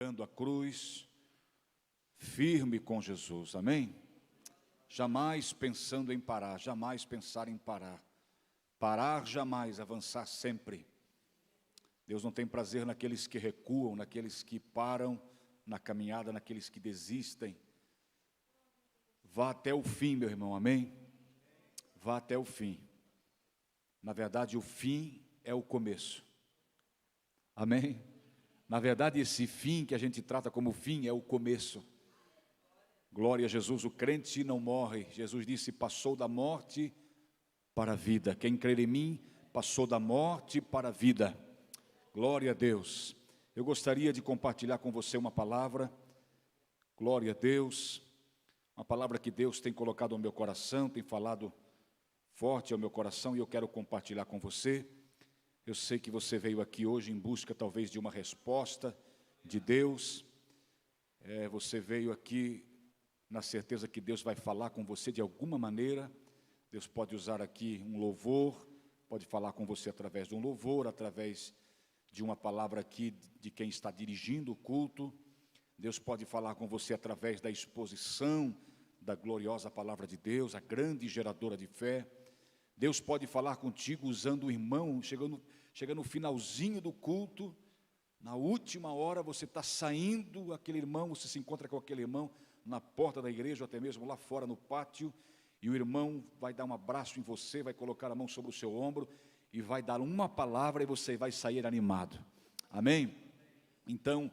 A cruz, firme com Jesus, amém? Jamais pensando em parar, jamais pensar em parar. Parar jamais, avançar sempre. Deus não tem prazer naqueles que recuam, naqueles que param na caminhada, naqueles que desistem. Vá até o fim, meu irmão, amém? Vá até o fim. Na verdade, o fim é o começo, amém? Na verdade, esse fim que a gente trata como fim é o começo. Glória a Jesus, o crente não morre. Jesus disse, passou da morte para a vida. Quem crer em mim, passou da morte para a vida. Glória a Deus. Eu gostaria de compartilhar com você uma palavra. Glória a Deus. Uma palavra que Deus tem colocado no meu coração, tem falado forte ao meu coração e eu quero compartilhar com você. Eu sei que você veio aqui hoje em busca talvez de uma resposta de Deus. Você veio aqui na certeza que Deus vai falar com você de alguma maneira. Deus pode usar aqui um louvor, pode falar com você através de um louvor, através de uma palavra aqui de quem está dirigindo o culto. Deus pode falar com você através da exposição da gloriosa palavra de Deus, a grande geradora de fé. Deus pode falar contigo usando o irmão, chegando no finalzinho do culto, na última hora você está saindo, aquele irmão, você se encontra com aquele irmão na porta da igreja, ou até mesmo lá fora no pátio, e o irmão vai dar um abraço em você, vai colocar a mão sobre o seu ombro, e vai dar uma palavra e você vai sair animado, amém? Então,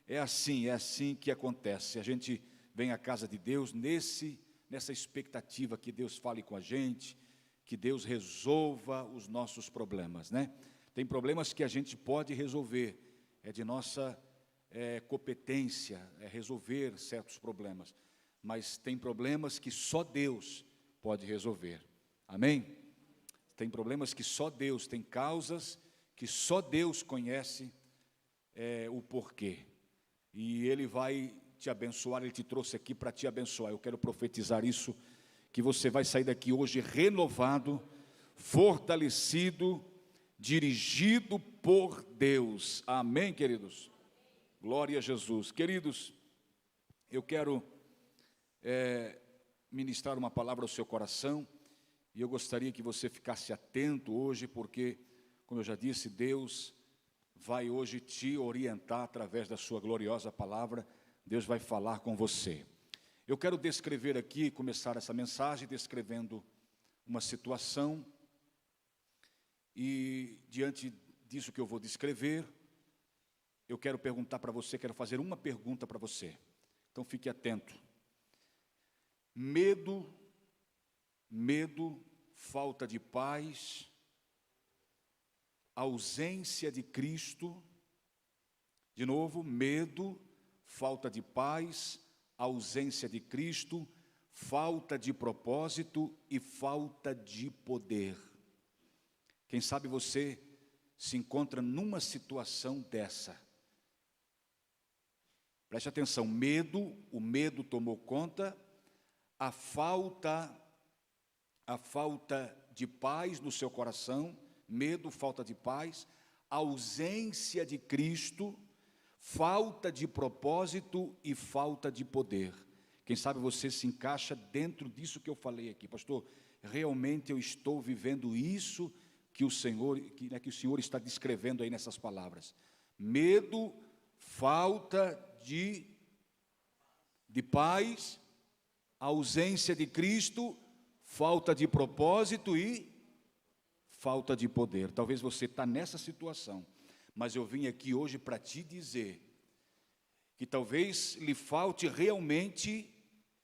é assim que acontece, a gente vem à casa de Deus nessa expectativa que Deus fale com a gente, que Deus resolva os nossos problemas, né? Tem problemas que a gente pode resolver, é de nossa competência, resolver certos problemas, mas tem problemas que só Deus pode resolver, amém? Tem problemas que só Deus, tem causas que só Deus conhece o porquê, e Ele vai te abençoar, Ele te trouxe aqui para te abençoar. Eu quero profetizar isso, que você vai sair daqui hoje renovado, fortalecido, dirigido por Deus, amém, queridos? Glória a Jesus. Queridos, eu quero ministrar uma palavra ao seu coração, e eu gostaria que você ficasse atento hoje, porque, como eu já disse, Deus vai hoje te orientar através da sua gloriosa palavra. Deus vai falar com você. Eu quero descrever aqui, começar essa mensagem descrevendo uma situação, e diante disso que eu vou descrever, eu quero perguntar para você, quero fazer uma pergunta para você. Então fique atento. Medo, falta de paz, ausência de Cristo. De novo, medo, falta de paz, ausência de Cristo, falta de propósito e falta de poder. Quem sabe você se encontra numa situação dessa. Preste atenção, o medo tomou conta, a falta de paz no seu coração, medo, falta de paz, ausência de Cristo, falta de propósito e falta de poder. Quem sabe você se encaixa dentro disso que eu falei aqui. Pastor, realmente eu estou vivendo isso que o Senhor está descrevendo aí nessas palavras. Medo, falta de paz, ausência de Cristo, falta de propósito e falta de poder. Talvez você está nessa situação, mas eu vim aqui hoje para te dizer que talvez lhe falte realmente,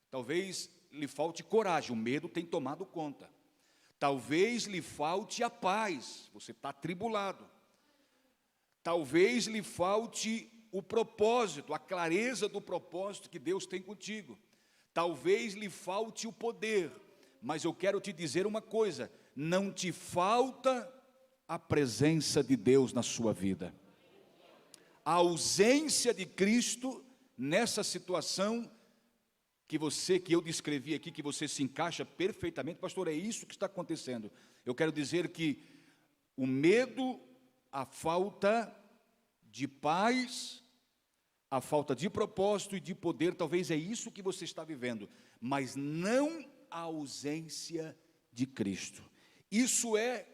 talvez lhe falte coragem, o medo tem tomado conta. Talvez lhe falte a paz, você está atribulado. Talvez lhe falte o propósito, a clareza do propósito que Deus tem contigo. Talvez lhe falte o poder, mas eu quero te dizer uma coisa, não te falta a presença de Deus na sua vida. A ausência de Cristo nessa situação que eu descrevi aqui, que você se encaixa perfeitamente. Pastor, é isso que está acontecendo. Eu quero dizer que o medo, a falta de paz, a falta de propósito e de poder, talvez é isso que você está vivendo, mas não a ausência de Cristo. Isso é,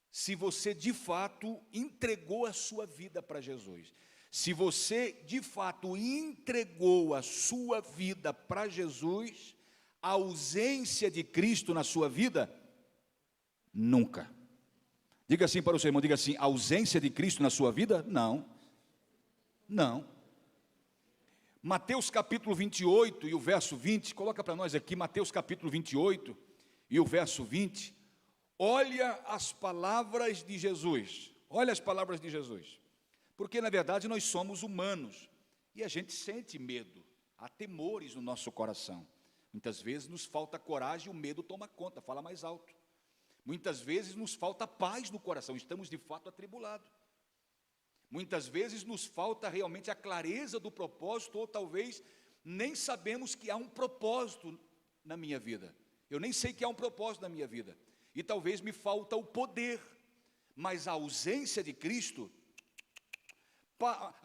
se você de fato entregou a sua vida para Jesus. Se você de fato entregou a sua vida para Jesus, a ausência de Cristo na sua vida, nunca. Diga assim para o seu irmão, diga assim: a ausência de Cristo na sua vida? Não. Não. Mateus capítulo 28 e o verso 20, coloca para nós aqui, Mateus capítulo 28 e o verso 20, olha as palavras de Jesus, olha as palavras de Jesus, porque na verdade nós somos humanos, e a gente sente medo, há temores no nosso coração, muitas vezes nos falta coragem, o medo toma conta, fala mais alto, muitas vezes nos falta paz no coração, estamos de fato atribulados, muitas vezes nos falta realmente a clareza do propósito, ou talvez nem sabemos que há um propósito na minha vida. Eu nem sei que há um propósito na minha vida. E talvez me falta o poder. Mas a ausência de Cristo...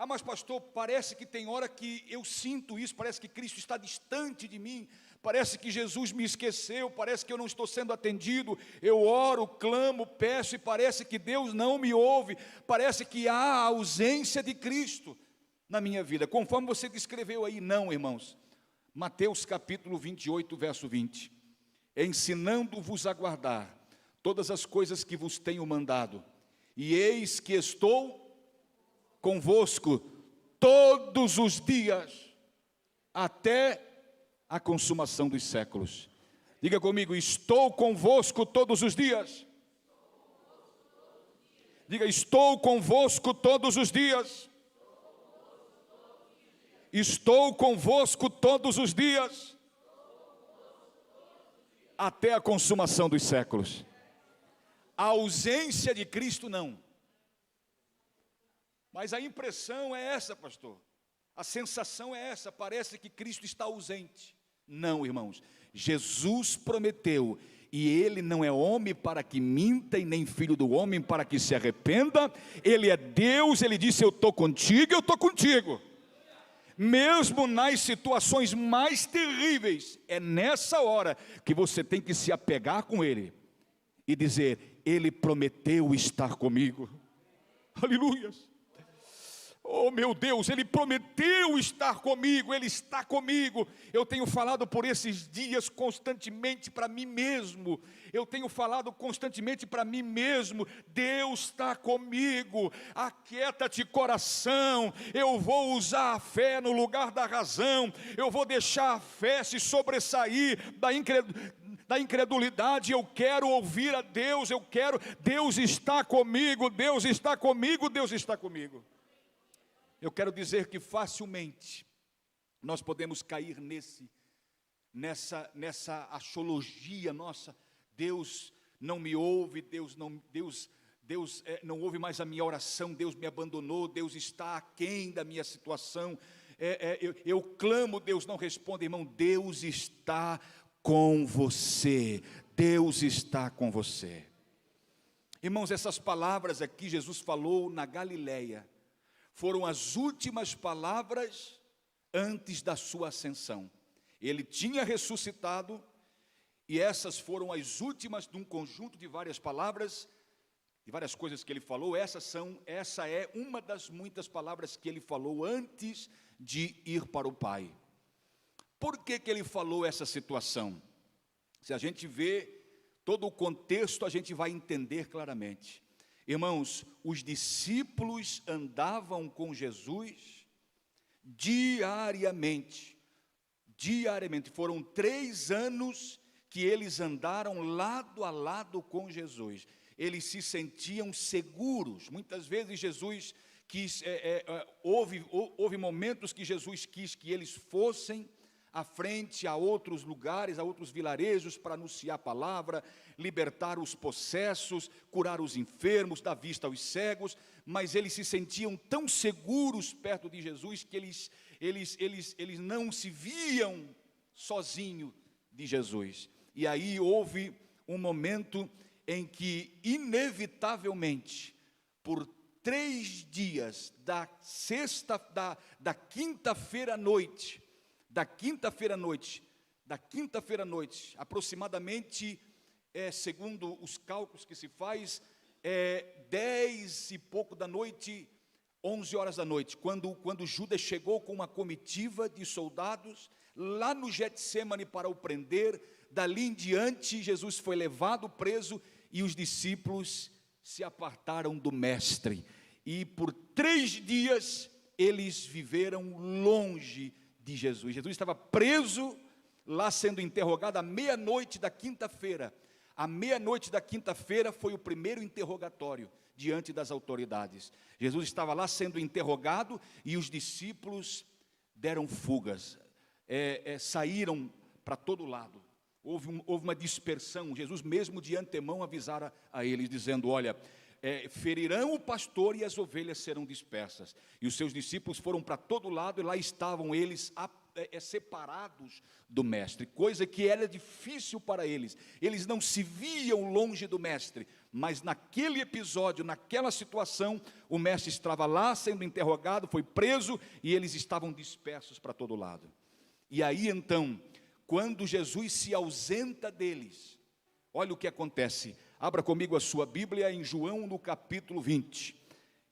mas pastor, parece que tem hora que eu sinto isso, parece que Cristo está distante de mim, parece que Jesus me esqueceu, parece que eu não estou sendo atendido, eu oro, clamo, peço e parece que Deus não me ouve, parece que há ausência de Cristo na minha vida, conforme você descreveu aí. Não, irmãos. Mateus capítulo 28, verso 20, ensinando-vos a guardar todas as coisas que vos tenho mandado, e eis que estou convosco todos os dias, até a consumação dos séculos. Diga comigo: estou convosco todos os dias. Diga: estou convosco todos os dias. Estou convosco todos os dias, até a consumação dos séculos. A ausência de Cristo não. Mas a impressão é essa, pastor. A sensação é essa, parece que Cristo está ausente. Não, irmãos, Jesus prometeu, e Ele não é homem para que minta, e nem filho do homem para que se arrependa. Ele é Deus, Ele disse: eu estou contigo, eu estou contigo. Mesmo nas situações mais terríveis, é nessa hora que você tem que se apegar com Ele, e dizer: Ele prometeu estar comigo. Aleluias. Oh meu Deus, Ele prometeu estar comigo, Ele está comigo. Eu tenho falado por esses dias constantemente para mim mesmo, Deus está comigo, aquieta-te coração, eu vou usar a fé no lugar da razão, eu vou deixar a fé se sobressair da incredulidade. Eu quero ouvir a Deus, Deus está comigo, Deus está comigo, Deus está comigo. Eu quero dizer que facilmente nós podemos cair nessa axiologia nossa: Deus não me ouve, Deus não ouve mais a minha oração, Deus me abandonou, Deus está aquém da minha situação, eu clamo, Deus não responde. Irmão, Deus está com você, Deus está com você. Irmãos, essas palavras aqui Jesus falou na Galileia, foram as últimas palavras antes da sua ascensão. Ele tinha ressuscitado, e essas foram as últimas de um conjunto de várias palavras, de várias coisas que ele falou. Essa é uma das muitas palavras que ele falou antes de ir para o Pai. Por que ele falou essa situação? Se a gente vê todo o contexto, a gente vai entender claramente. Irmãos, os discípulos andavam com Jesus diariamente, foram 3 anos que eles andaram lado a lado com Jesus, eles se sentiam seguros. Muitas vezes Jesus houve momentos que Jesus quis que eles fossem à frente, a outros lugares, a outros vilarejos, para anunciar a palavra, libertar os possessos, curar os enfermos, dar vista aos cegos, mas eles se sentiam tão seguros perto de Jesus, que eles não se viam sozinhos de Jesus. E aí houve um momento em que, inevitavelmente, por 3 dias da quinta-feira à noite, aproximadamente, segundo os cálculos que se faz, 10 e pouco da noite, 11 horas da noite, quando Judas chegou com uma comitiva de soldados, lá no Getsêmani para o prender. Dali em diante, Jesus foi levado preso, e os discípulos se apartaram do mestre, e por 3 dias, eles viveram longe de Jesus. Jesus estava preso, lá sendo interrogado à meia-noite da quinta-feira. À meia-noite da quinta-feira foi o primeiro interrogatório diante das autoridades. Jesus estava lá sendo interrogado, e os discípulos deram fugas, saíram para todo lado. Houve uma dispersão. Jesus mesmo de antemão avisara a eles, dizendo: olha, ferirão o pastor e as ovelhas serão dispersas. E os seus discípulos foram para todo lado, e lá estavam eles separados do mestre, coisa que era difícil para eles. Eles não se viam longe do mestre, mas naquele episódio, naquela situação, o mestre estava lá sendo interrogado, foi preso, e eles estavam dispersos para todo lado. E aí então, quando Jesus se ausenta deles, olha o que acontece. Abra comigo a sua Bíblia em João no capítulo 20,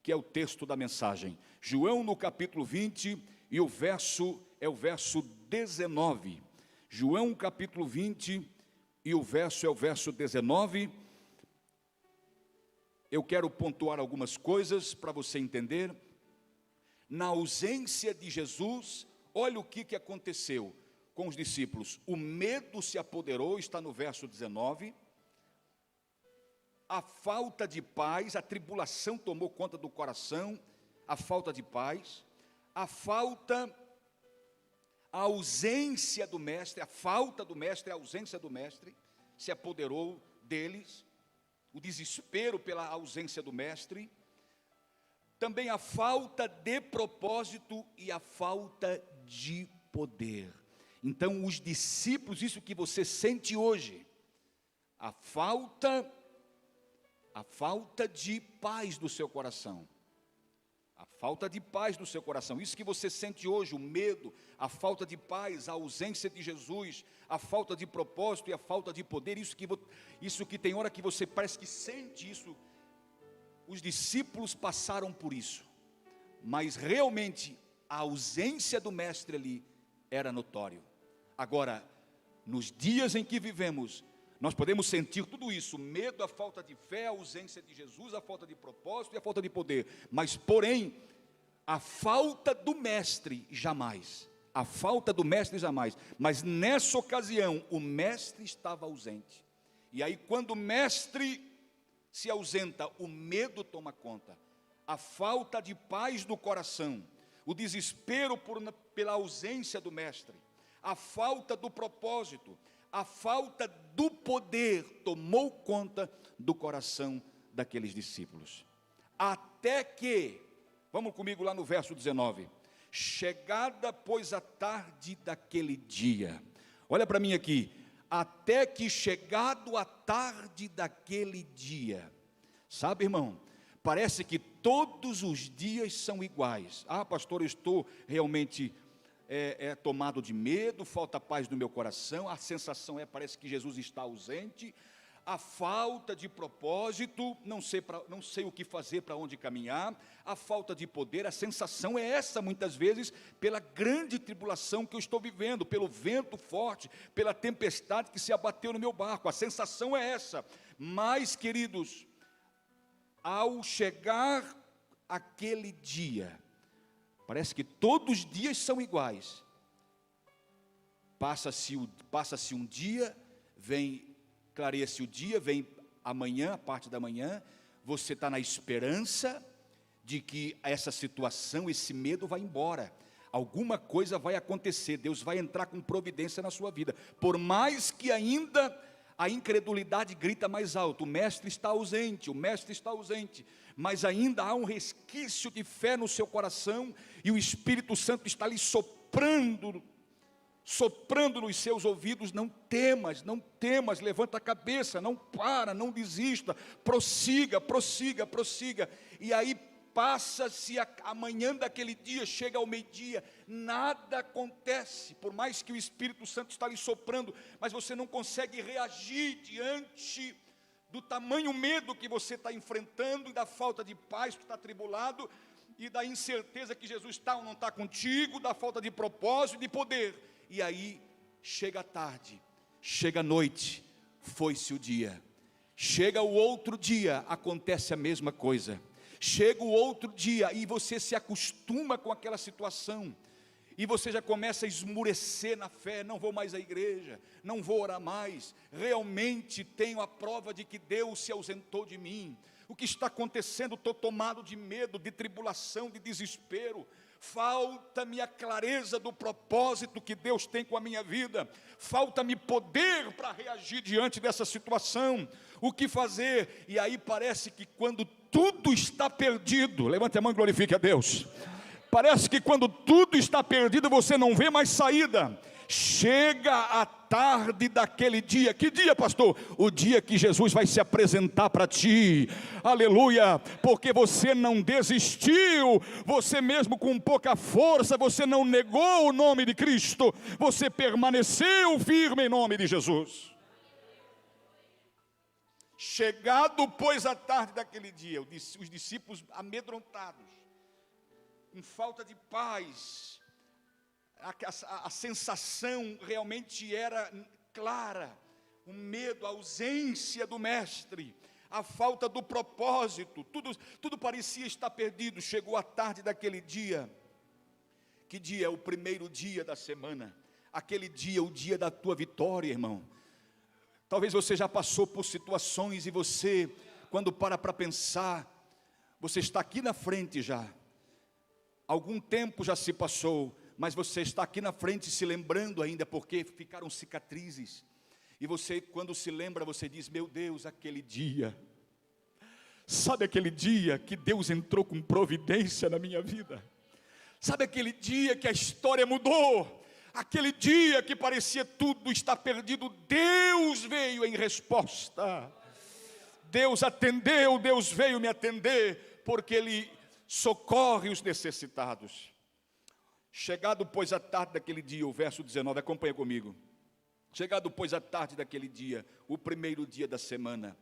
que é o texto da mensagem. João no capítulo 20, e o verso é o verso 19. João capítulo 20, e o verso é o verso 19. Eu quero pontuar algumas coisas para você entender. Na ausência de Jesus, olha o que aconteceu com os discípulos. O medo se apoderou, está no verso 19. A falta de paz, a tribulação tomou conta do coração, a falta de paz, a ausência do mestre, a falta do mestre, a ausência do mestre se apoderou deles, o desespero pela ausência do mestre, também a falta de propósito e a falta de poder. Então os discípulos, isso que você sente hoje, a falta de paz do seu coração, a falta de paz do seu coração, isso que você sente hoje, o medo, a falta de paz, a ausência de Jesus, a falta de propósito e a falta de poder, isso que tem hora que você parece que sente isso. Os discípulos passaram por isso, mas realmente a ausência do mestre ali era notório. Agora, nos dias em que vivemos, nós podemos sentir tudo isso: medo, a falta de fé, a ausência de Jesus, a falta de propósito e a falta de poder. Mas, porém, a falta do mestre jamais. A falta do mestre jamais. Mas nessa ocasião, o mestre estava ausente. E aí, quando o mestre se ausenta, o medo toma conta. A falta de paz do coração, o desespero pela ausência do mestre, a falta do propósito, a falta do poder tomou conta do coração daqueles discípulos. Até que, vamos comigo lá no verso 19, chegada pois a tarde daquele dia, olha para mim aqui, até que chegado a tarde daquele dia, sabe, irmão, parece que todos os dias são iguais. Ah, pastor, eu estou realmente tomado de medo, falta paz no meu coração, a sensação parece que Jesus está ausente, a falta de propósito, não sei o que fazer, para onde caminhar, a falta de poder, a sensação é essa muitas vezes, pela grande tribulação que eu estou vivendo, pelo vento forte, pela tempestade que se abateu no meu barco, a sensação é essa. Mas, queridos, ao chegar aquele dia, parece que todos os dias são iguais. Passa-se um dia, clareia-se o dia, vem amanhã, a parte da manhã, você está na esperança de que essa situação, esse medo vai embora. Alguma coisa vai acontecer, Deus vai entrar com providência na sua vida. Por mais que ainda a incredulidade grita mais alto, o mestre está ausente, mas ainda há um resquício de fé no seu coração, e o Espírito Santo está ali soprando nos seus ouvidos: não temas, levanta a cabeça, não desista, prossiga, e aí passa-se a manhã daquele dia, chega ao meio-dia, nada acontece, por mais que o Espírito Santo está lhe soprando, mas você não consegue reagir diante do tamanho medo que você está enfrentando, e da falta de paz, que está atribulado, e da incerteza que Jesus está ou não está contigo, da falta de propósito, de poder. E aí, chega a tarde, chega a noite, foi-se o dia. Chega o outro dia, acontece a mesma coisa. Chega o outro dia e você se acostuma com aquela situação, e você já começa a esmurecer na fé. Não vou mais à igreja, não vou orar mais, realmente tenho a prova de que Deus se ausentou de mim. O que está acontecendo? Estou tomado de medo, de tribulação, de desespero. Falta-me a clareza do propósito que Deus tem com a minha vida. Falta-me poder para reagir diante dessa situação. O que fazer? E aí parece que quando tudo está perdido, levante a mão e glorifique a Deus. Parece que quando tudo está perdido, você não vê mais saída. Chega a tarde daquele dia. Que dia, pastor? O dia que Jesus vai se apresentar para ti. Aleluia, porque você não desistiu, você mesmo com pouca força, você não negou o nome de Cristo, você permaneceu firme em nome de Jesus. Chegado, pois, a tarde daquele dia, os discípulos amedrontados, com falta de paz, a sensação realmente era clara, o medo, a ausência do mestre, a falta do propósito, tudo parecia estar perdido. Chegou a tarde daquele dia. Que dia? O primeiro dia da semana, aquele dia, o dia da tua vitória, irmão. Talvez você já passou por situações, e você, quando para pensar, você está aqui na frente já, algum tempo já se passou, mas você está aqui na frente se lembrando ainda, porque ficaram cicatrizes, e você, quando se lembra, você diz: meu Deus, aquele dia, sabe aquele dia que Deus entrou com providência na minha vida? Sabe aquele dia que a história mudou? Aquele dia que parecia tudo estar perdido, Deus veio em resposta, Deus atendeu, Deus veio me atender, porque Ele socorre os necessitados. Chegado, pois, a tarde daquele dia, o verso 19, acompanha comigo. Chegado, pois, a tarde daquele dia, o primeiro dia da semana,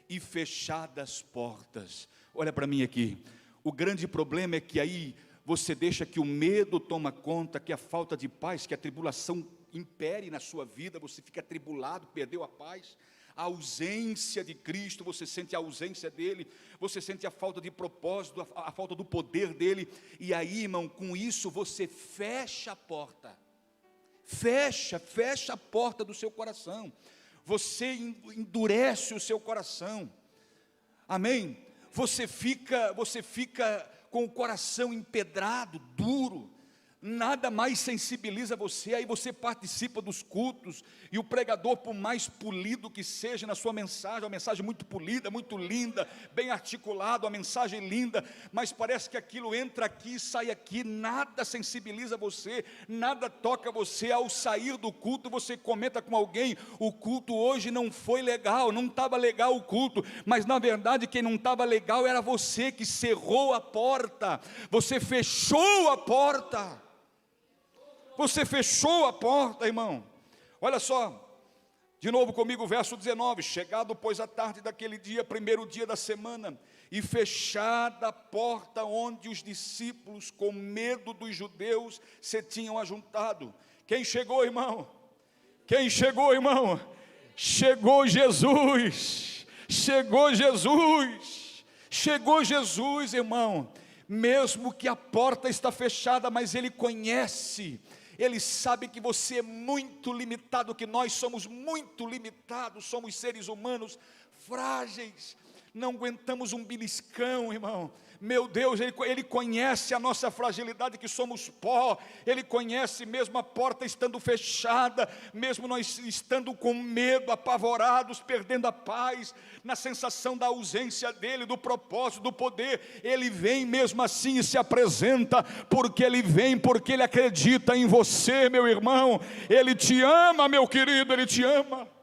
e fechadas as portas. Olha para mim aqui, o grande problema é que aí você deixa que o medo toma conta, que a falta de paz, que a tribulação impere na sua vida, você fica atribulado, perdeu a paz. A ausência de Cristo, você sente a ausência dele, você sente a falta de propósito, a falta do poder dele, e aí, irmão, com isso você fecha a porta, fecha a porta do seu coração, você endurece o seu coração, amém? Você fica com o coração empedrado, duro, nada mais sensibiliza você. Aí você participa dos cultos, e o pregador, por mais polido que seja na sua mensagem, uma mensagem muito polida, muito linda, bem articulada, uma mensagem linda, mas parece que aquilo entra aqui e sai aqui, nada sensibiliza você, nada toca você. Ao sair do culto, você comenta com alguém: o culto hoje não foi legal, não estava legal o culto, mas na verdade quem não estava legal era você, que cerrou a porta, você fechou a porta. Você fechou a porta, irmão. Olha só, de novo comigo o verso 19. Chegado, pois, a tarde daquele dia, primeiro dia da semana, e fechada a porta onde os discípulos, com medo dos judeus, se tinham ajuntado. Quem chegou, irmão? Quem chegou, irmão? Chegou Jesus. Chegou Jesus. Chegou Jesus, irmão. Mesmo que a porta está fechada, mas Ele conhece, Ele sabe que você é muito limitado, que nós somos muito limitados, somos seres humanos frágeis, não aguentamos um beliscão, irmão. Meu Deus, Ele conhece a nossa fragilidade, que somos pó. Ele conhece mesmo a porta estando fechada, mesmo nós estando com medo, apavorados, perdendo a paz, na sensação da ausência dEle, do propósito, do poder. Ele vem mesmo assim e se apresenta, porque Ele vem, porque Ele acredita em você, meu irmão. Ele te ama, meu querido, Ele te ama.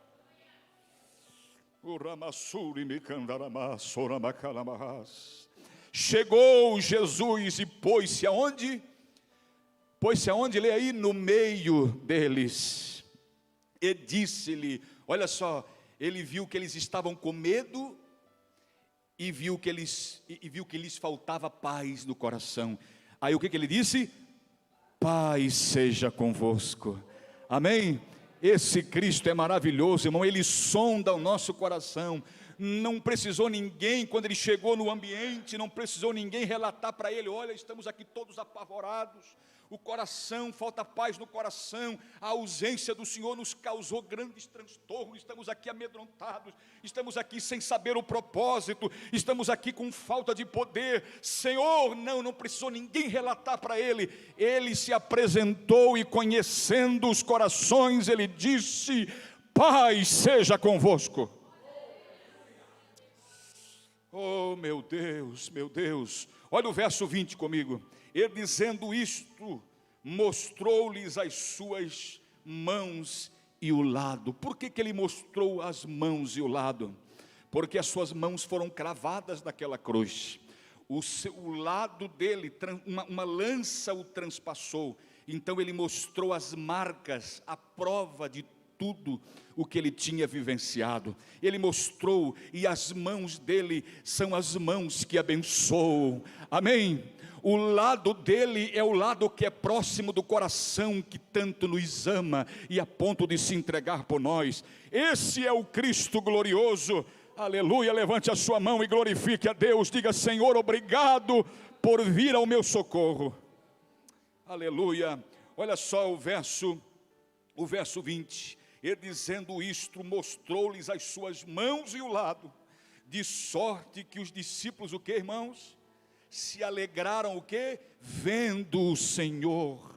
Chegou Jesus e pôs-se aonde? Pôs-se aonde? Lê aí, no meio deles. E disse-lhe, olha só, ele viu que eles estavam com medo e viu que lhes faltava paz no coração. Aí o que ele disse? Paz seja convosco. Amém? Esse Cristo é maravilhoso, irmão. Ele sonda o nosso coração. Não precisou ninguém, quando ele chegou no ambiente, não precisou ninguém relatar para ele: olha, estamos aqui todos apavorados, o coração, falta paz no coração, a ausência do Senhor nos causou grandes transtornos, estamos aqui amedrontados, estamos aqui sem saber o propósito, estamos aqui com falta de poder. Senhor, não precisou ninguém relatar para ele. Ele se apresentou e, conhecendo os corações, ele disse: paz seja convosco. Oh, meu Deus, olha o verso 20 comigo. Ele, dizendo isto, mostrou-lhes as suas mãos e o lado. Por que ele mostrou as mãos e o lado? Porque as suas mãos foram cravadas naquela cruz. O lado dele, uma lança o transpassou. Então ele mostrou as marcas, a prova de tudo o que ele tinha vivenciado. Ele mostrou, e as mãos dele são as mãos que abençoam. Amém? O lado dele é o lado que é próximo do coração, que tanto nos ama e a ponto de se entregar por nós. Esse é o Cristo glorioso. Aleluia. Levante a sua mão e glorifique a Deus. Diga: Senhor, obrigado por vir ao meu socorro. Aleluia. Olha só o verso 20. Ele, dizendo isto, mostrou-lhes as suas mãos e o lado, de sorte que os discípulos, o que, irmãos? Se alegraram, o que? Vendo o Senhor.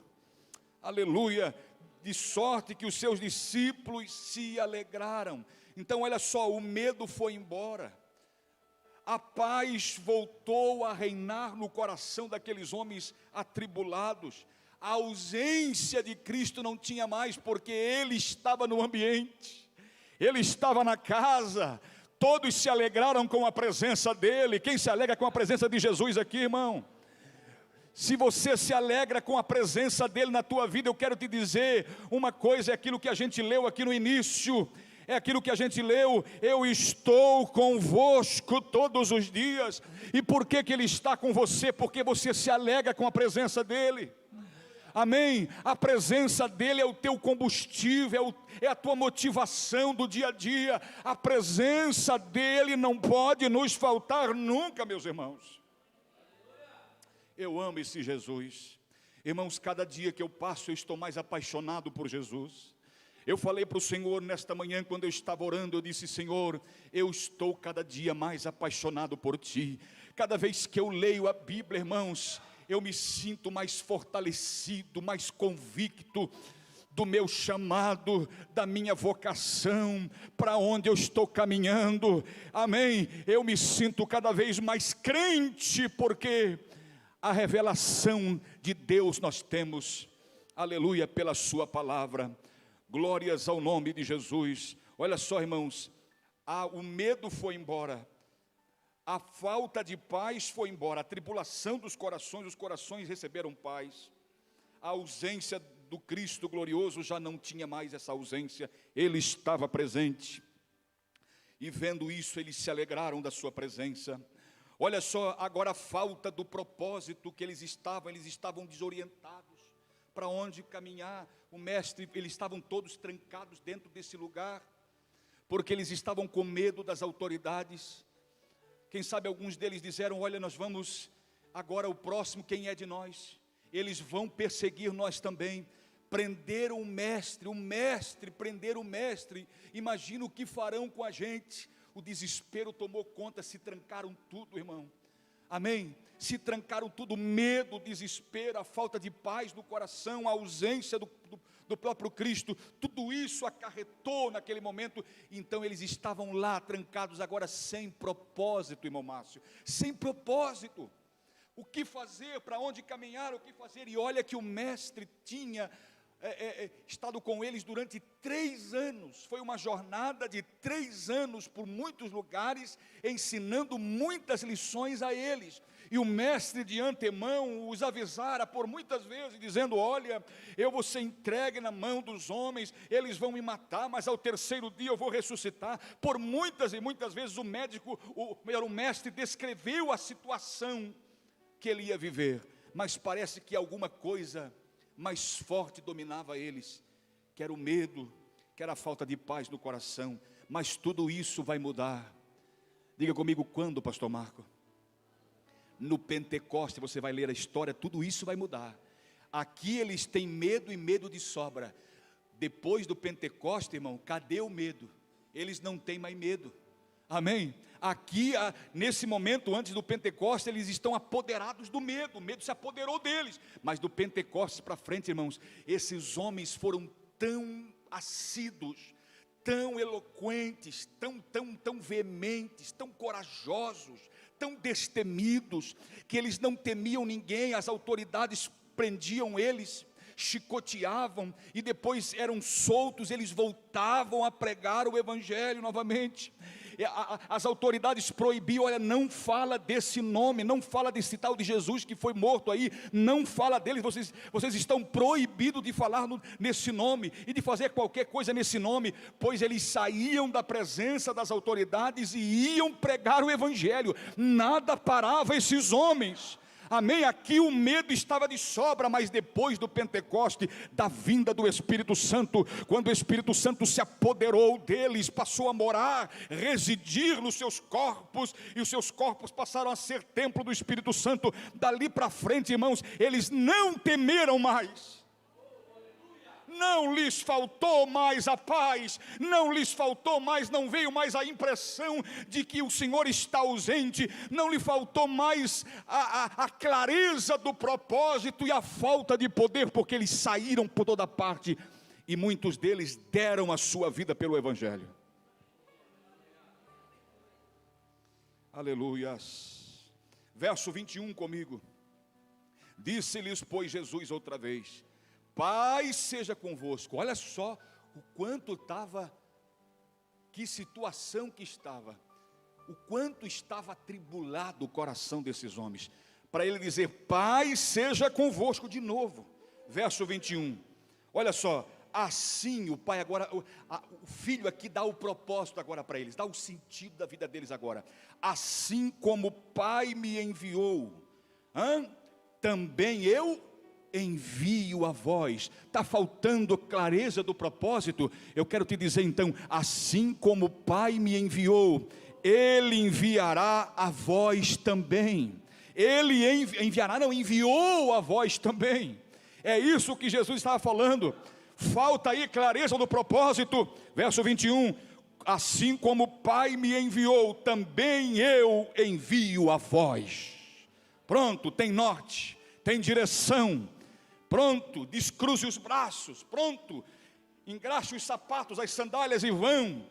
Aleluia. De sorte que os seus discípulos se alegraram. Então olha só, o medo foi embora, a paz voltou a reinar no coração daqueles homens atribulados. A ausência de Cristo não tinha mais, porque Ele estava no ambiente, Ele estava na casa. Todos se alegraram com a presença dEle. Quem se alegra com a presença de Jesus aqui, irmão? Se você se alegra com a presença dEle na tua vida, eu quero te dizer uma coisa, é aquilo que a gente leu aqui no início, é aquilo que a gente leu: eu estou convosco todos os dias. E por que Ele está com você? Porque você se alegra com a presença dEle. Amém? A presença dEle é o teu combustível, é a tua motivação do dia a dia. A presença dEle não pode nos faltar nunca, meus irmãos. Eu amo esse Jesus. Irmãos, cada dia que eu passo, eu estou mais apaixonado por Jesus. Eu falei para o Senhor nesta manhã, quando eu estava orando, eu disse: Senhor, eu estou cada dia mais apaixonado por Ti. Cada vez que eu leio a Bíblia, irmãos, eu me sinto mais fortalecido, mais convicto do meu chamado, da minha vocação, para onde eu estou caminhando. Amém? Eu me sinto cada vez mais crente, porque a revelação de Deus nós temos, aleluia, pela sua palavra. Glórias ao nome de Jesus. Olha só, irmãos, o medo foi embora, a falta de paz foi embora, a tribulação dos corações, os corações receberam paz. A ausência do Cristo glorioso já não tinha mais essa ausência, Ele estava presente. E vendo isso, eles se alegraram da sua presença. Olha só, agora a falta do propósito que eles estavam desorientados. Para onde caminhar? O mestre, eles estavam todos trancados dentro desse lugar, porque eles estavam com medo das autoridades. Quem sabe alguns deles disseram: olha, nós vamos, agora o próximo, quem é de nós? Eles vão perseguir nós também. Prenderam o mestre, prenderam o mestre. Imagina o que farão com a gente. O desespero tomou conta, se trancaram tudo, irmão. Amém? Se trancaram tudo, medo, desespero, a falta de paz no coração, a ausência do próprio Cristo, tudo isso acarretou naquele momento. Então eles estavam lá trancados agora sem propósito, irmão Márcio, sem propósito. O que fazer, para onde caminhar, o que fazer? E olha que o mestre tinha estado com eles durante 3 anos, foi uma jornada de 3 anos por muitos lugares, ensinando muitas lições a eles. E o mestre de antemão os avisara por muitas vezes, dizendo: olha, eu vou ser entregue na mão dos homens, eles vão me matar, mas ao terceiro dia eu vou ressuscitar. Por muitas e muitas vezes o mestre descreveu a situação que ele ia viver, mas parece que alguma coisa mais forte dominava eles, que era o medo, que era a falta de paz no coração. Mas tudo isso vai mudar. Diga comigo, quando, pastor Marco? No Pentecoste, você vai ler a história, tudo isso vai mudar. Aqui eles têm medo e medo de sobra. Depois do Pentecoste, irmão, cadê o medo? Eles não têm mais medo. Amém? Aqui, nesse momento, antes do Pentecoste, eles estão apoderados do medo. O medo se apoderou deles. Mas do Pentecoste para frente, irmãos, esses homens foram tão assíduos, tão eloquentes, tão veementes, tão corajosos, tão destemidos, que eles não temiam ninguém. As autoridades prendiam eles, chicoteavam, e depois eram soltos, eles voltavam a pregar o evangelho novamente. As autoridades proibiam: olha, não fala desse nome, não fala desse tal de Jesus que foi morto aí, não fala dele, vocês estão proibidos de falar nesse nome, e de fazer qualquer coisa nesse nome, pois eles saíam da presença das autoridades e iam pregar o evangelho. Nada parava esses homens. Amém? Aqui o medo estava de sobra, mas depois do Pentecoste, da vinda do Espírito Santo, quando o Espírito Santo se apoderou deles, passou a morar, residir nos seus corpos, e os seus corpos passaram a ser templo do Espírito Santo. Dali para frente, irmãos, eles não temeram mais. Não lhes faltou mais a paz, não lhes faltou mais, não veio mais a impressão de que o Senhor está ausente, não lhe faltou mais a clareza do propósito e a falta de poder, porque eles saíram por toda parte, e muitos deles deram a sua vida pelo Evangelho. Aleluias. Verso 21 comigo. Disse-lhes, pois, Jesus outra vez: paz seja convosco. Olha só o quanto estava, que situação que estava, o quanto estava atribulado o coração desses homens, para ele dizer: paz seja convosco de novo. Verso 21, olha só, assim o pai agora, o filho aqui dá o propósito agora para eles, dá o sentido da vida deles agora. Assim como o pai me enviou, também eu envio a vós. Está faltando clareza do propósito? Eu quero te dizer então: assim como o Pai me enviou, Ele enviará a vós também. Ele enviou a vós também. É isso que Jesus estava falando. Falta aí clareza do propósito. Verso 21, assim como o Pai me enviou, também eu envio a vós. Pronto, tem norte, tem direção. Pronto, descruze os braços, pronto, engraxe os sapatos, as sandálias e vão.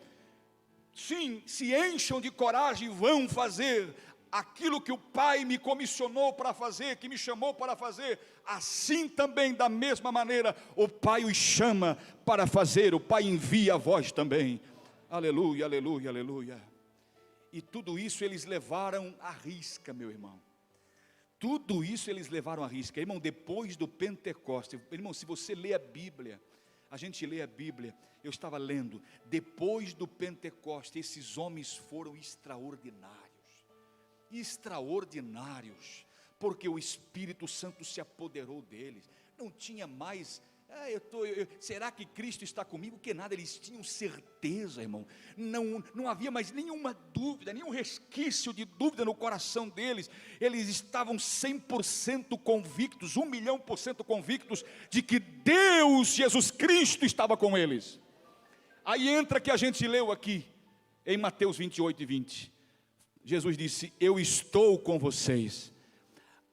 Sim, se encham de coragem e vão fazer aquilo que o Pai me comissionou para fazer, que me chamou para fazer. Assim também, da mesma maneira, o Pai os chama para fazer, o Pai envia a vós também. Aleluia, aleluia, aleluia. E tudo isso eles levaram à risca, meu irmão. Tudo isso eles levaram à risca, irmão, depois do Pentecoste. Irmão, se você lê a Bíblia, a gente lê a Bíblia, eu estava lendo, depois do Pentecoste, esses homens foram extraordinários, porque o Espírito Santo se apoderou deles. Não tinha mais, será que Cristo está comigo? Que nada, eles tinham certeza, irmão. Não havia mais nenhuma dúvida, nenhum resquício de dúvida no coração deles. Eles estavam 100% convictos, 1.000.000% convictos de que Deus, Jesus Cristo, estava com eles. Aí entra que a gente leu aqui em Mateus 28 e 20. Jesus disse: eu estou com vocês.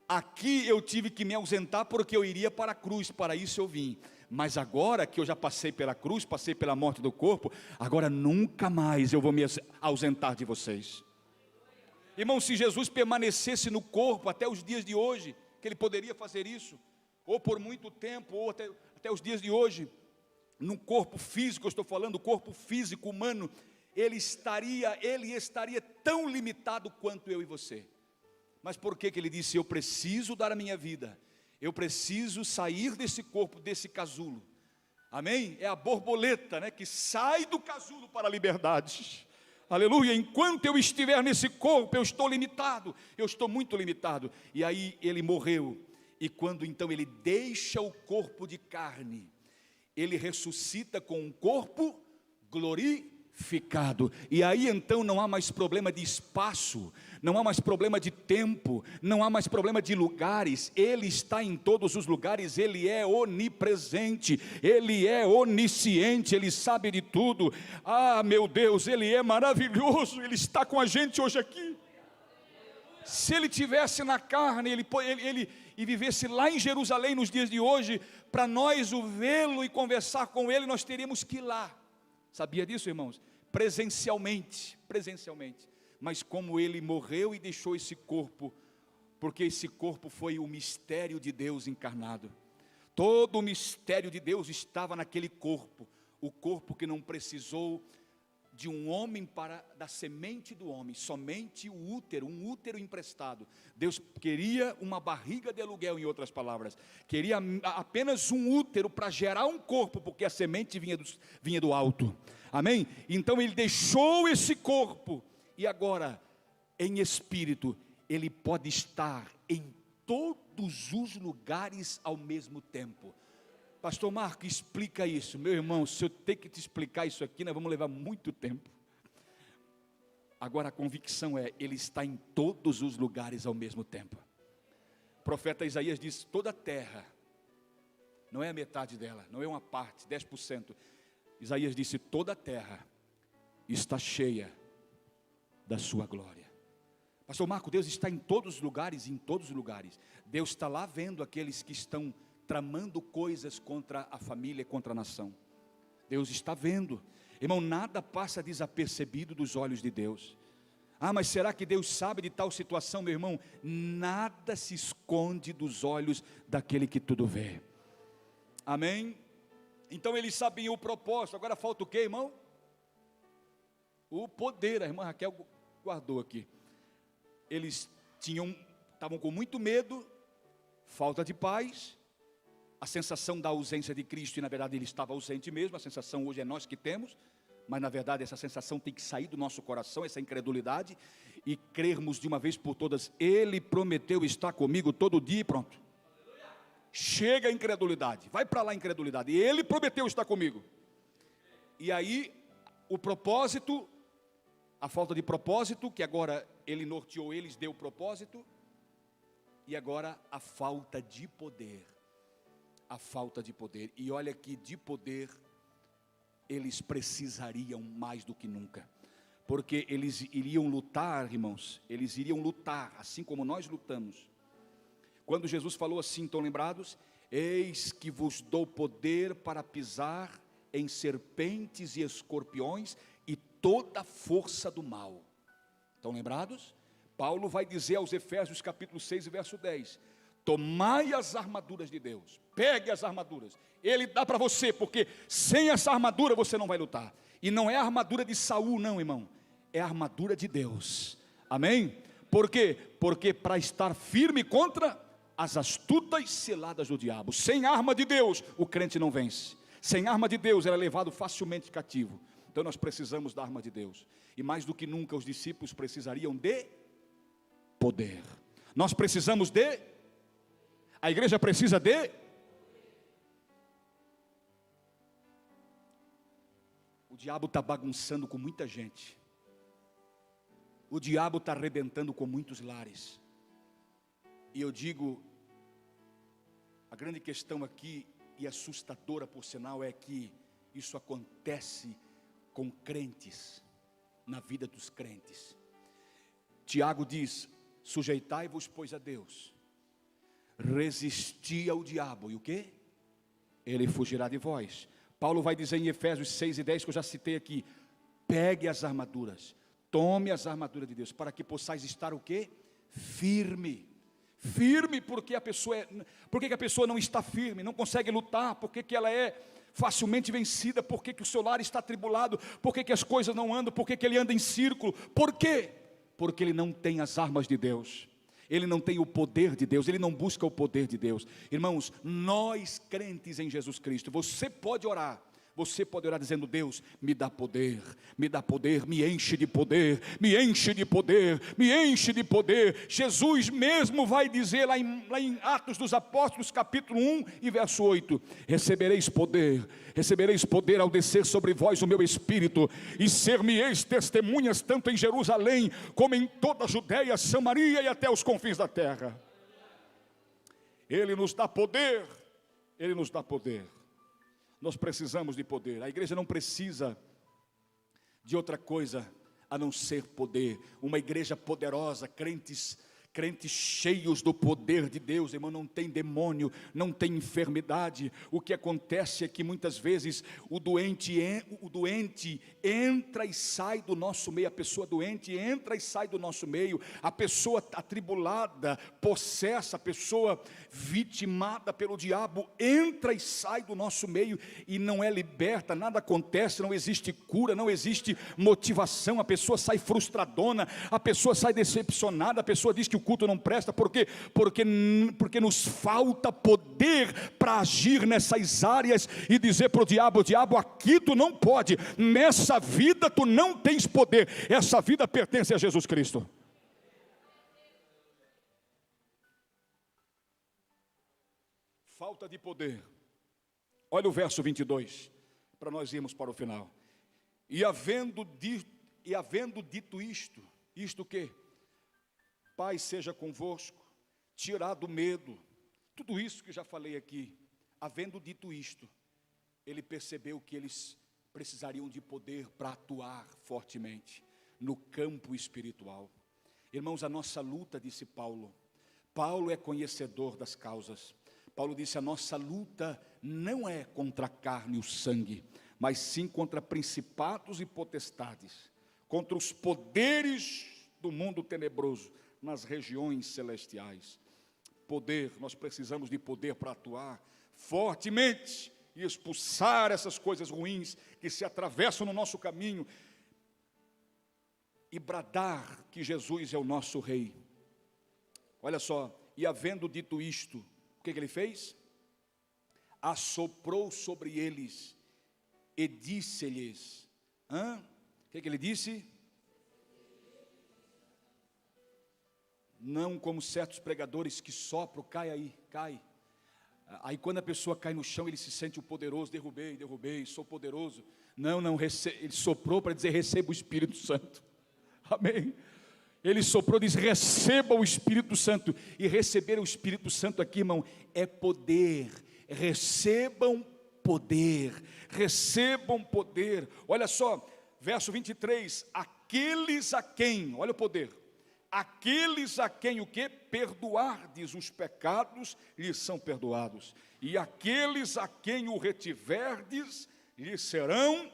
Aqui eu tive que me ausentar porque eu iria para a cruz, para isso eu vim. Mas agora que eu já passei pela cruz, passei pela morte do corpo, agora nunca mais eu vou me ausentar de vocês. Irmão, se Jesus permanecesse no corpo até os dias de hoje, que Ele poderia fazer isso, ou por muito tempo, ou até os dias de hoje, no corpo físico, eu estou falando, o corpo físico humano, ele estaria tão limitado quanto eu e você. Mas por que ele disse, eu preciso dar a minha vida, eu preciso sair desse corpo, desse casulo? Amém? É a borboleta, né, que sai do casulo para a liberdade. Aleluia, enquanto eu estiver nesse corpo, eu estou limitado, eu estou muito limitado. E aí ele morreu, e quando então ele deixa o corpo de carne, ele ressuscita com um corpo glorificado. E aí então não há mais problema de espaço, não há mais problema de tempo, não há mais problema de lugares. Ele está em todos os lugares, ele é onipresente, ele é onisciente, ele sabe de tudo. Ah, meu Deus, ele é maravilhoso, ele está com a gente hoje aqui. Se ele tivesse na carne, ele e vivesse lá em Jerusalém nos dias de hoje, para nós o vê-lo e conversar com ele, nós teríamos que ir lá. Sabia disso, irmãos? Presencialmente. Mas como ele morreu e deixou esse corpo, porque esse corpo foi o mistério de Deus encarnado. Todo o mistério de Deus estava naquele corpo. O corpo que não precisou de um homem da semente do homem, somente o útero, um útero emprestado. Deus queria uma barriga de aluguel, em outras palavras, queria apenas um útero para gerar um corpo, porque a semente vinha do alto, amém? Então ele deixou esse corpo, e agora, em espírito, ele pode estar em todos os lugares ao mesmo tempo. Pastor Marco, explica isso. Meu irmão, se eu ter que te explicar isso aqui, nós vamos levar muito tempo. Agora a convicção é, ele está em todos os lugares ao mesmo tempo. O profeta Isaías diz, toda a terra, não é a metade dela, não é uma parte, 10%. Isaías disse, toda a terra está cheia da sua glória. Pastor Marco, Deus está em todos os lugares, Deus está lá vendo aqueles que estão tramando coisas contra a família, contra a nação. Deus está vendo. Irmão, nada passa desapercebido dos olhos de Deus. Ah, mas será que Deus sabe de tal situação, meu irmão? Nada se esconde dos olhos daquele que tudo vê. Amém? Então eles sabiam o propósito. Agora falta o quê, irmão? O poder. A irmã Raquel guardou aqui. Eles estavam com muito medo, falta de paz, a sensação da ausência de Cristo, e na verdade ele estava ausente mesmo. A sensação hoje é nós que temos, mas na verdade essa sensação tem que sair do nosso coração, essa incredulidade, e crermos de uma vez por todas, ele prometeu estar comigo todo dia e pronto. Chega a incredulidade, vai para lá a incredulidade, e ele prometeu estar comigo. E aí o propósito, a falta de propósito, que agora ele norteou eles, deu propósito, e agora a falta de poder. A falta de poder, e olha que de poder eles precisariam mais do que nunca, porque eles iriam lutar, irmãos, eles iriam lutar, assim como nós lutamos. Quando Jesus falou assim, estão lembrados? Eis que vos dou poder para pisar em serpentes e escorpiões e toda a força do mal. Estão lembrados? Paulo vai dizer aos Efésios capítulo 6 e verso 10, tomai as armaduras de Deus, pegue as armaduras, ele dá para você, porque sem essa armadura você não vai lutar, e não é a armadura de Saul não, irmão, é a armadura de Deus, amém? Por quê? Porque para estar firme contra as astutas ciladas do diabo, sem a arma de Deus, o crente não vence, sem a arma de Deus, ele é levado facilmente cativo. Então nós precisamos da arma de Deus, e mais do que nunca os discípulos precisariam de poder, nós precisamos a igreja precisa o diabo está bagunçando com muita gente, o diabo está arrebentando com muitos lares, e eu digo, a grande questão aqui, e assustadora por sinal, é que isso acontece com crentes, na vida dos crentes. Tiago diz, sujeitai-vos pois a Deus, resisti ao diabo, e o que? Ele fugirá de vós. Paulo vai dizer em Efésios 6 e 10, que eu já citei aqui, pegue as armaduras, tome as armaduras de Deus, para que possais estar o que? Firme, porque a pessoa não está firme, não consegue lutar, porque ela é facilmente vencida, porque o seu lar está atribulado, porque as coisas não andam, porque ele anda em círculo, por quê? Porque ele não tem as armas de Deus. ele não tem o poder de Deus, ele não busca o poder de Deus. Irmãos, nós crentes em Jesus Cristo, você pode orar dizendo: Deus, me dá poder, me enche de poder, me enche de poder, me enche de poder. Jesus mesmo vai dizer lá em Atos dos Apóstolos, capítulo 1 e verso 8: recebereis poder ao descer sobre vós o meu Espírito, e ser-me-eis testemunhas tanto em Jerusalém, como em toda a Judeia, Samaria e até os confins da terra. Ele nos dá poder, Ele nos dá poder. Nós precisamos de poder. A igreja não precisa de outra coisa a não ser poder. Uma igreja poderosa, crentes cheios do poder de Deus, irmão, não tem demônio, não tem enfermidade. O que acontece é que muitas vezes o doente entra e sai do nosso meio, a pessoa doente entra e sai do nosso meio, a pessoa atribulada, possessa, a pessoa vitimada pelo diabo, entra e sai do nosso meio e não é liberta, nada acontece, não existe cura, não existe motivação, a pessoa sai frustradona, a pessoa sai decepcionada, a pessoa diz que o culto não presta, porque nos falta poder para agir nessas áreas e dizer para o diabo: aqui tu não pode, nessa vida tu não tens poder, essa vida pertence a Jesus Cristo. Falta de poder. Olha o verso 22, para nós irmos para o final. E havendo dito isto o quê? Paz seja convosco, tirado o medo, tudo isso que já falei aqui. Havendo dito isto, ele percebeu que eles precisariam de poder para atuar fortemente no campo espiritual. Irmãos, a nossa luta, disse Paulo é conhecedor das causas. Paulo disse: a nossa luta não é contra a carne e o sangue, mas sim contra principados e potestades, contra os poderes do mundo tenebroso, nas regiões celestiais. Poder, nós precisamos de poder para atuar fortemente e expulsar essas coisas ruins que se atravessam no nosso caminho e bradar que Jesus é o nosso Rei. Olha só, e havendo dito isto, o que ele fez? Assoprou sobre eles e disse-lhes, o que ele disse? Não como certos pregadores que sopram, cai. Aí quando a pessoa cai no chão, ele se sente o poderoso: derrubei, sou poderoso. Não, ele soprou para dizer: receba o Espírito Santo. Amém? Ele soprou, diz: receba o Espírito Santo. E receber o Espírito Santo aqui, irmão, é poder. Recebam poder. Olha só, verso 23, aqueles a quem, olha o poder, aqueles a quem o que? Perdoardes os pecados, lhes são perdoados, e aqueles a quem o retiverdes, lhes serão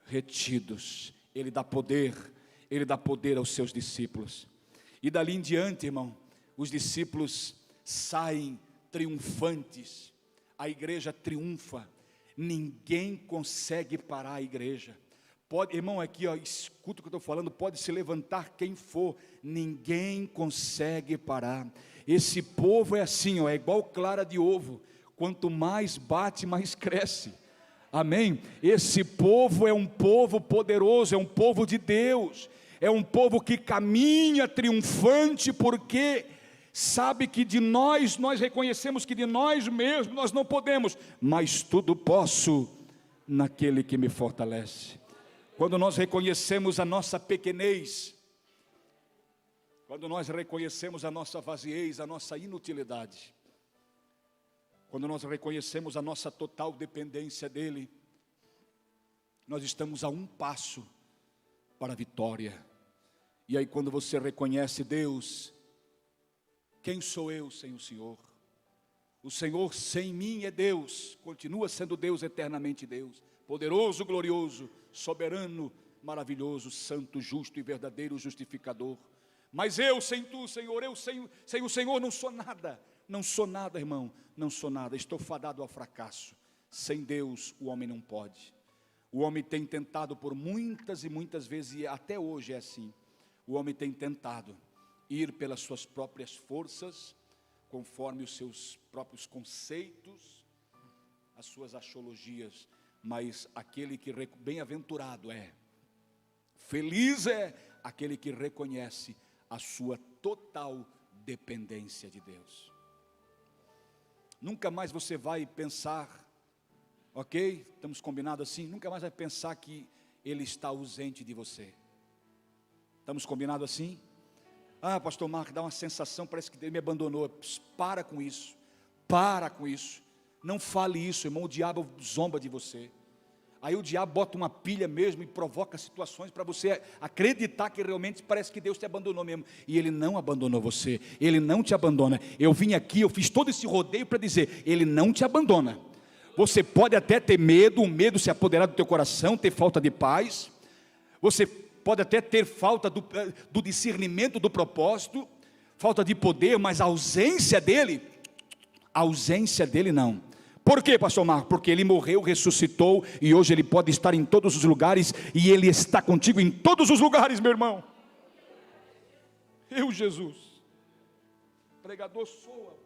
retidos. Ele dá poder aos seus discípulos, e dali em diante, irmão, os discípulos saem triunfantes, a igreja triunfa, ninguém consegue parar a igreja. Pode, irmão, aqui, escuta o que eu estou falando, pode se levantar quem for, ninguém consegue parar. Esse povo é assim, é igual clara de ovo, quanto mais bate, mais cresce. Amém? Esse povo é um povo poderoso, é um povo de Deus, é um povo que caminha triunfante, porque sabe que de nós reconhecemos que de nós mesmos nós não podemos, mas tudo posso naquele que me fortalece. Quando nós reconhecemos a nossa pequenez, quando nós reconhecemos a nossa vaziez, a nossa inutilidade, quando nós reconhecemos a nossa total dependência dEle, nós estamos a um passo para a vitória. E aí quando você reconhece Deus, quem sou eu sem o Senhor? O Senhor sem mim é Deus, continua sendo Deus, eternamente Deus, poderoso, glorioso, soberano, maravilhoso, santo, justo e verdadeiro justificador. Mas eu sem tu, Senhor, eu sem o Senhor não sou nada, irmão, não sou nada, estou fadado ao fracasso. Sem Deus o homem não pode. O homem tem tentado por muitas e muitas vezes, e até hoje é assim, o homem tem tentado, ir pelas suas próprias forças, conforme os seus próprios conceitos, as suas axiologias, mas aquele que, bem-aventurado é, feliz é aquele que reconhece a sua total dependência de Deus. Nunca mais você vai pensar, ok? Estamos combinados assim? Nunca mais vai pensar que Ele está ausente de você. Estamos combinados assim? Ah, pastor Marco, dá uma sensação, parece que Ele me abandonou. Para com isso, para com isso. Não fale isso, irmão, o diabo zomba de você. Aí o diabo bota uma pilha mesmo e provoca situações para você acreditar que realmente parece que Deus te abandonou mesmo. E Ele não abandonou você, Ele não te abandona. Eu vim aqui, eu fiz todo esse rodeio para dizer, Ele não te abandona. Você pode até ter medo, o medo se apoderar do teu coração, ter falta de paz. Você pode até ter falta do discernimento do propósito, falta de poder, mas a ausência dele não. Por quê, pastor Marco? Porque Ele morreu, ressuscitou, e hoje Ele pode estar em todos os lugares, e Ele está contigo em todos os lugares, meu irmão. Eu, Jesus, pregador soa,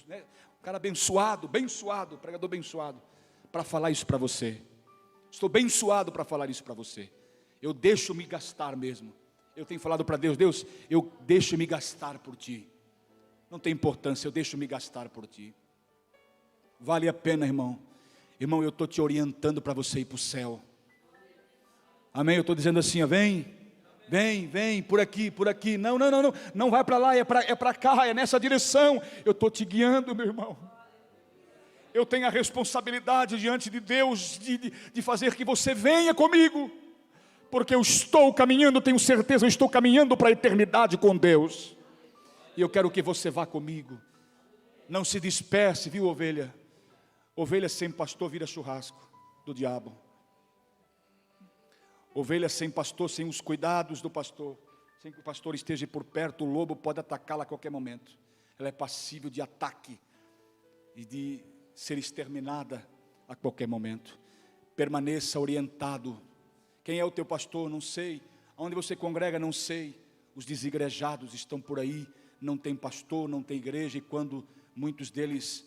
né? Cara abençoado, pregador abençoado, para falar isso para você. Estou abençoado para falar isso para você. Eu deixo me gastar mesmo. Eu tenho falado para Deus, Deus, eu deixo me gastar por Ti. Não tem importância, eu deixo me gastar por Ti. Vale a pena, irmão. Irmão, eu estou te orientando para você ir para o céu. Amém? Eu estou dizendo assim, ó, vem, por aqui. Não vai para lá, é para cá, é nessa direção. Eu estou te guiando, meu irmão. Eu tenho a responsabilidade diante de Deus de fazer que você venha comigo. Porque eu estou caminhando, tenho certeza, eu estou caminhando para a eternidade com Deus. E eu quero que você vá comigo. Não se disperse, viu, ovelha? Ovelha sem pastor vira churrasco do diabo. Ovelha sem pastor, sem os cuidados do pastor, sem que o pastor esteja por perto, o lobo pode atacá-la a qualquer momento. Ela é passível de ataque e de ser exterminada a qualquer momento. Permaneça orientado. Quem é o teu pastor? Não sei. Onde você congrega? Não sei. Os desigrejados estão por aí, não tem pastor, não tem igreja, e quando muitos deles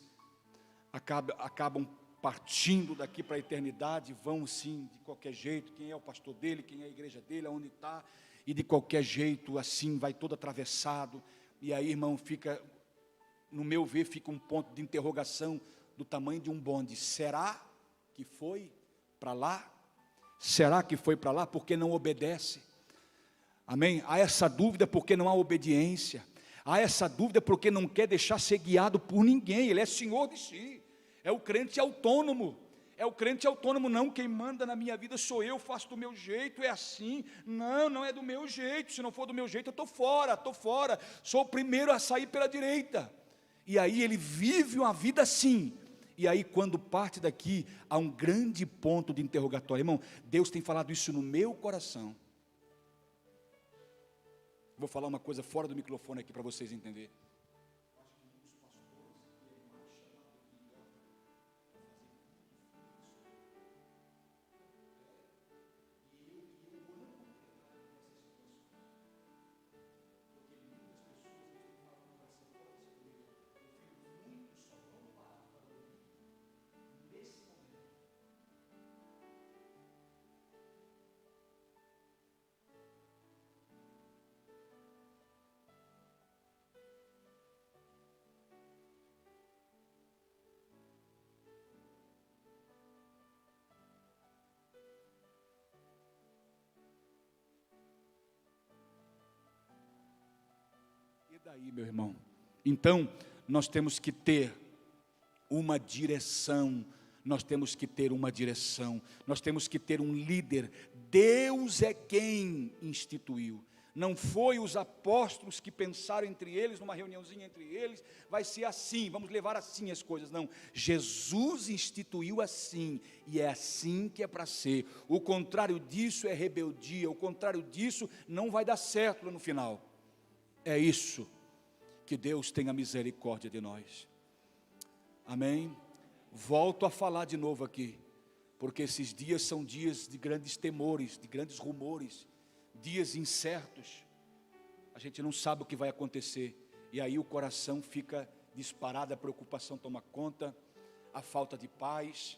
acabam partindo daqui para a eternidade, vão sim, de qualquer jeito. Quem é o pastor dele, quem é a igreja dele, aonde está, e de qualquer jeito, assim, vai todo atravessado, e aí, irmão, fica, no meu ver, fica um ponto de interrogação, do tamanho de um bonde. Será que foi para lá? Será que foi para lá porque não obedece? Amém? Há essa dúvida porque não há obediência. Há essa dúvida porque não quer deixar ser guiado por ninguém. Ele é senhor de si. É o crente autônomo. É o crente autônomo. Não, quem manda na minha vida sou eu, faço do meu jeito, é assim. Não é do meu jeito. Se não for do meu jeito, eu estou fora. Sou o primeiro a sair pela direita. E aí ele vive uma vida assim. E aí quando parte daqui, há um grande ponto de interrogatório. Irmão, Deus tem falado isso no meu coração. Vou falar uma coisa fora do microfone aqui para vocês entenderem. Daí, meu irmão, então nós temos que ter uma direção, nós temos que ter um líder. Deus é quem instituiu, não foi os apóstolos que pensaram entre eles, numa reuniãozinha entre eles, vai ser assim, vamos levar assim as coisas, não, Jesus instituiu assim, e é assim que é para ser. O contrário disso é rebeldia, o contrário disso não vai dar certo no final. É isso. Que Deus tenha misericórdia de nós. Amém? Volto a falar de novo aqui, porque esses dias são dias de grandes temores, de grandes rumores, dias incertos. a gente não sabe o que vai acontecer, e aí o coração fica disparado, a preocupação toma conta, a falta de paz,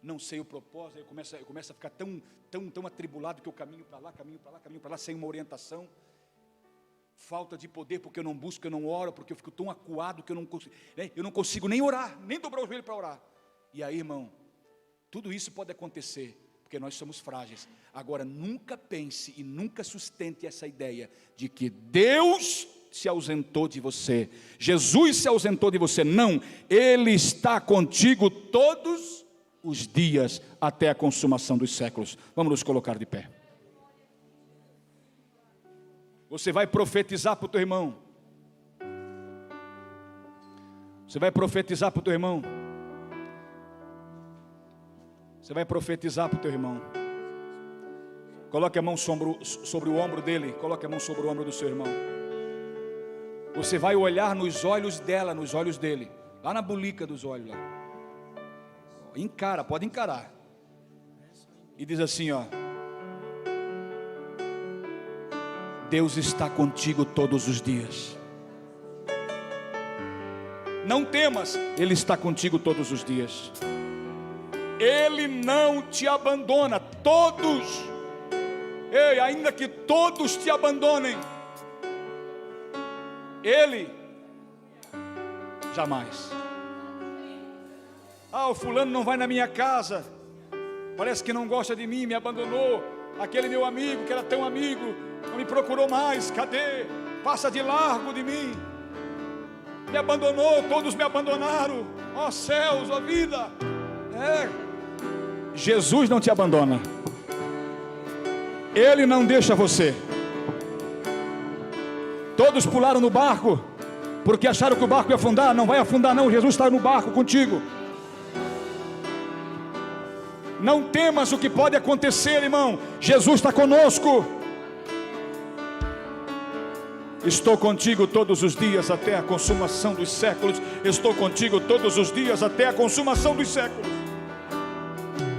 não sei o propósito, eu começo a ficar tão atribulado que eu caminho para lá, sem uma orientação, falta de poder, porque eu não busco, eu não oro, porque eu fico tão acuado que eu não consigo nem orar, nem dobrar o joelho para orar. E aí, irmão, tudo isso pode acontecer, porque nós somos frágeis. Agora, nunca pense e nunca sustente essa ideia de que Deus se ausentou de você, Jesus se ausentou de você. Não, Ele está contigo todos os dias, até a consumação dos séculos. Vamos nos colocar de pé. Você vai profetizar para o teu irmão. Você vai profetizar para o teu irmão. Você vai profetizar para o teu irmão. Coloque a mão sobre o ombro dele. Coloque a mão sobre o ombro do seu irmão. Você vai olhar nos olhos dela, nos olhos dele, lá na bulica dos olhos lá. Encara, pode encarar. E diz assim, ó: Deus está contigo todos os dias. Não temas, Ele está contigo todos os dias. Ele não te abandona. Todos, ei, ainda que todos te abandonem, Ele jamais. Ah, o fulano não vai na minha casa, parece que não gosta de mim, me abandonou. Aquele meu amigo que era tão amigo não me procurou mais, cadê? Passa de largo de mim, me abandonou, todos me abandonaram. Ó céus, ó vida. Jesus não te abandona. Ele não deixa você. Todos pularam no barco porque acharam que o barco ia afundar. Não vai afundar não, Jesus está no barco contigo. Não temas o que pode acontecer, irmão. Jesus está conosco. Estou contigo todos os dias até a consumação dos séculos. Estou contigo todos os dias até a consumação dos séculos.